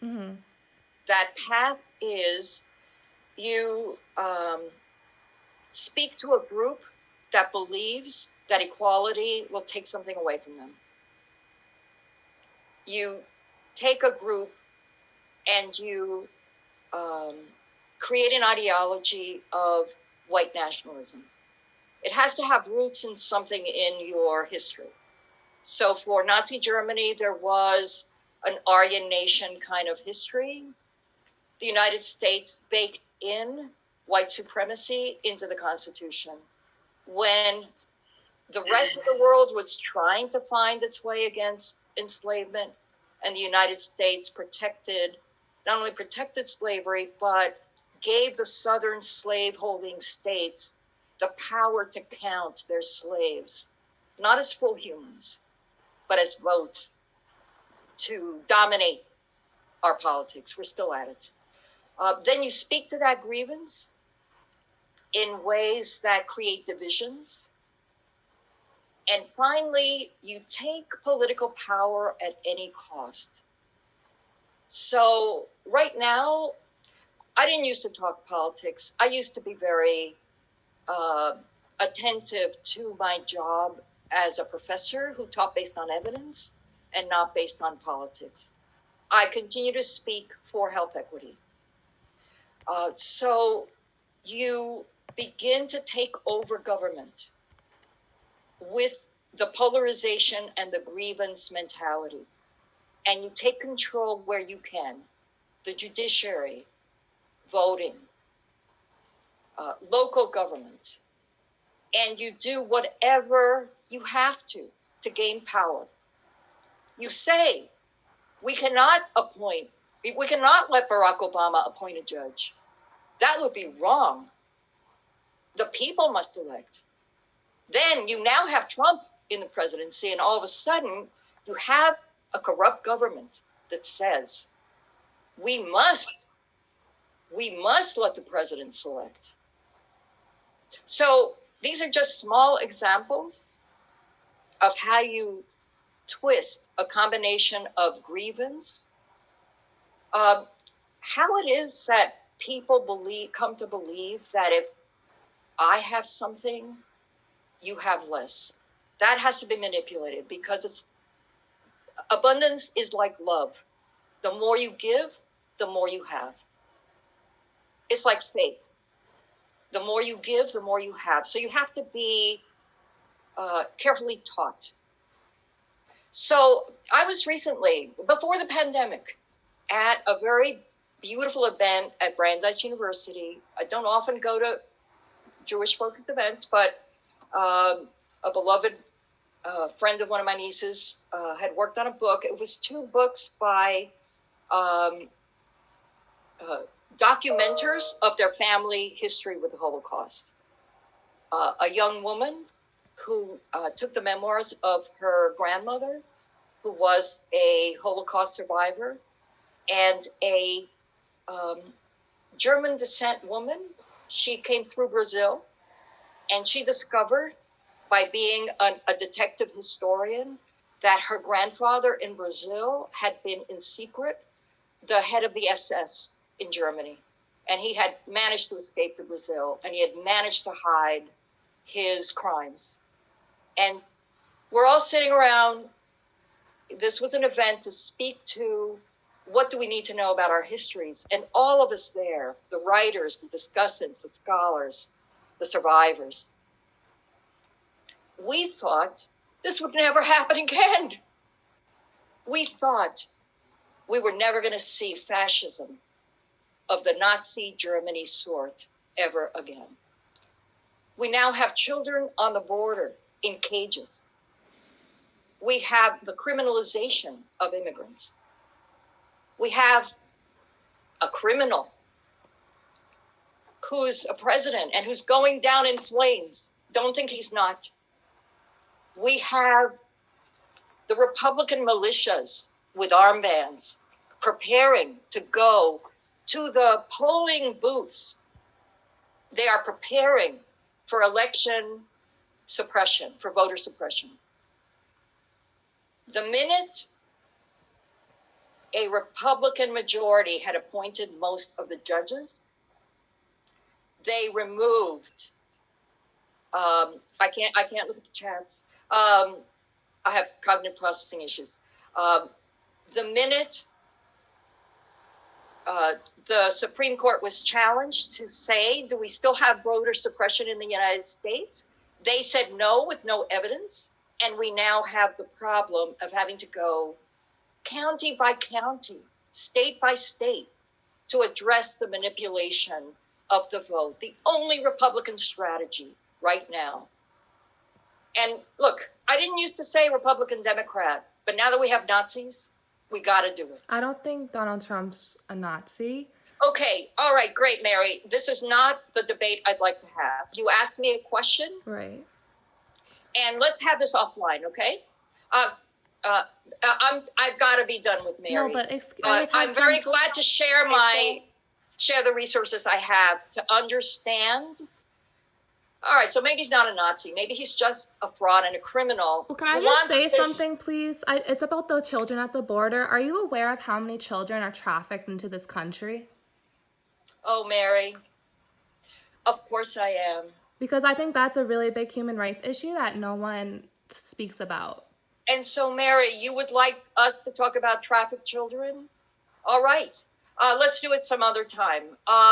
Mm-hmm. That path is you speak to a group that believes that equality will take something away from them. You take a group and you create an ideology of white nationalism. It has to have roots in something in your history. So for Nazi Germany, there was an Aryan nation kind of history. The United States baked in white supremacy into the Constitution. When the rest of the world was trying to find its way against enslavement, and the United States not only protected slavery, but gave the southern slaveholding states the power to count their slaves, not as full humans, but as votes to dominate our politics. We're still at it. Then you speak to that grievance in ways that create divisions. And finally, you take political power at any cost. So right now, I didn't used to talk politics. I used to be very attentive to my job as a professor who taught based on evidence and not based on politics. I continue to speak for health equity. So you begin to take over government with the polarization and the grievance mentality. And you take control where you can, the judiciary, voting, local government, and you do whatever you have to gain power. You say, we cannot let Barack Obama appoint a judge. That would be wrong. The people must elect. Then you now have Trump in the presidency, and all of a sudden you have a corrupt government that says, we must let the president select. So these are just small examples of how you twist a combination of grievance, how it is that people come to believe that if I have something, you have less. That has to be manipulated because abundance is like love. The more you give, the more you have. It's like faith. The more you give, the more you have. So you have to be carefully taught. So I was recently, before the pandemic, at a very beautiful event at Brandeis University. I don't often go to Jewish-focused events, but a beloved friend of one of my nieces had worked on a book. It was 2 books by documenters of their family history with the Holocaust. A young woman who took the memoirs of her grandmother, who was a Holocaust survivor, and a German descent woman. She came through Brazil, and she discovered, by being a detective historian, that her grandfather in Brazil had been in secret the head of the SS in Germany. And he had managed to escape to Brazil, and he had managed to hide his crimes. And we're all sitting around. This was an event to speak to what do we need to know about our histories. And all of us there, the writers, the discussants, the scholars, the survivors, we thought this would never happen again. We thought we were never going to see fascism of the Nazi Germany sort ever again. We now have children on the border in cages. We have the criminalization of immigrants. We have a criminal who's a president and who's going down in flames. Don't think he's not. We have the Republican militias with armbands preparing to go to the polling booths. They are preparing for election suppression, for voter suppression. The minute a Republican majority had appointed most of the judges, they removed, I can't look at the chats. I have cognitive processing issues. The minute the Supreme Court was challenged to say, do we still have voter suppression in the United States? They said no with no evidence. And we now have the problem of having to go county by county, state by state, to address the manipulation of the vote. The only Republican strategy right now. And look, I didn't used to say Republican Democrat, but now that we have Nazis, we got to do it. I don't think Donald Trump's a Nazi. Okay, all right, great, Mary. This is not the debate I'd like to have. You asked me a question. Right. And let's have this offline, okay? I've got to be done with Mary. No, but I'm very glad to share the resources I have to understand. All right, so maybe he's not a Nazi. Maybe he's just a fraud and a criminal. Well, can I just say something, please? It's about the children at the border. Are you aware of how many children are trafficked into this country? Oh, Mary, of course I am. Because I think that's a really big human rights issue that no one speaks about. And so, Mary, you would like us to talk about trafficked children? All right. Let's do it some other time.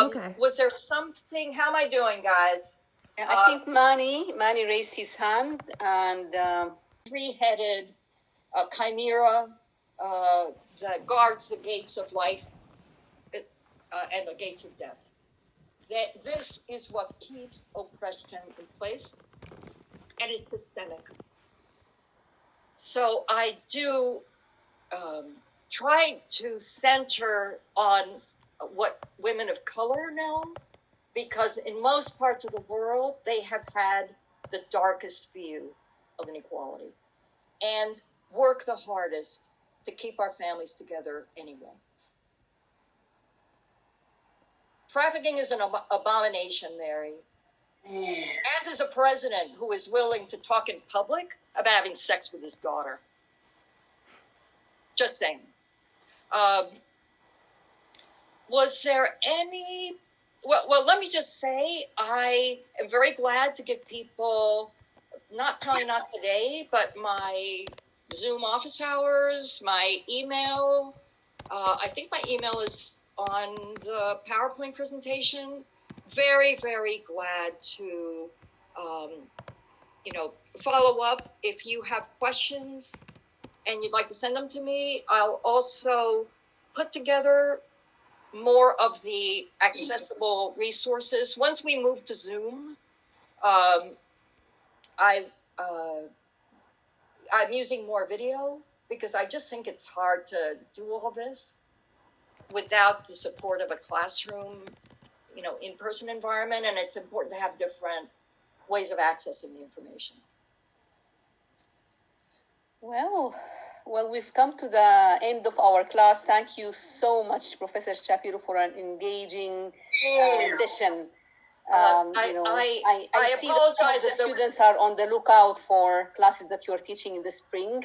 Okay. Was there something? How am I doing, guys? I think Manny raised his hand, and three-headed chimera that guards the gates of life and the gates of death. This is what keeps oppression in place, and it's systemic. So I do try to center on what women of color know, because in most parts of the world, they have had the darkest view of inequality and work the hardest to keep our families together anyway. Trafficking is an abomination, Mary. As is a president who is willing to talk in public about having sex with his daughter. Just saying. Was there any... Well, let me just say, I am very glad to give people, probably not today, but my Zoom office hours, my email. I think my email is on the PowerPoint presentation. Very, very glad to, follow up if you have questions and you'd like to send them to me. I'll also put together more of the accessible resources. Once we move to Zoom, I'm using more video because I just think it's hard to do all this without the support of a classroom, in-person environment, and it's important to have different ways of accessing the information. Well, we've come to the end of our class. Thank you so much, Professor Shapiro, for an engaging session. I see that the students are on the lookout for classes that you're teaching in the spring.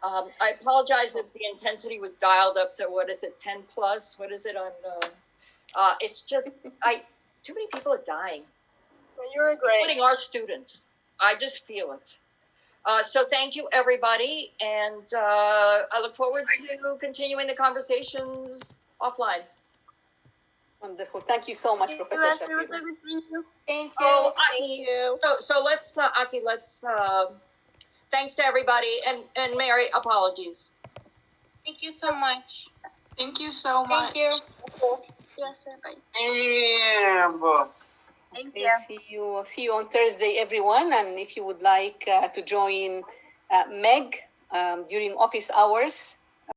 I apologize if the intensity was dialed up to, 10 plus? What is it on? It's just, too many people are dying. Well, you were great. Including our students. I just feel it. So thank you, everybody. And I look forward to continuing the conversations offline. Wonderful. Thank you so much, Professor Shapiro. It was so good seeing you. Thank you. Oh, Thank you. So let's, Aki, thanks to everybody. And Mary, apologies. Thank you so much. Thank you so much. Thank you. Yes, sir. Bye. Thank you. See you on Thursday, everyone. And if you would like to join Meg during office hours,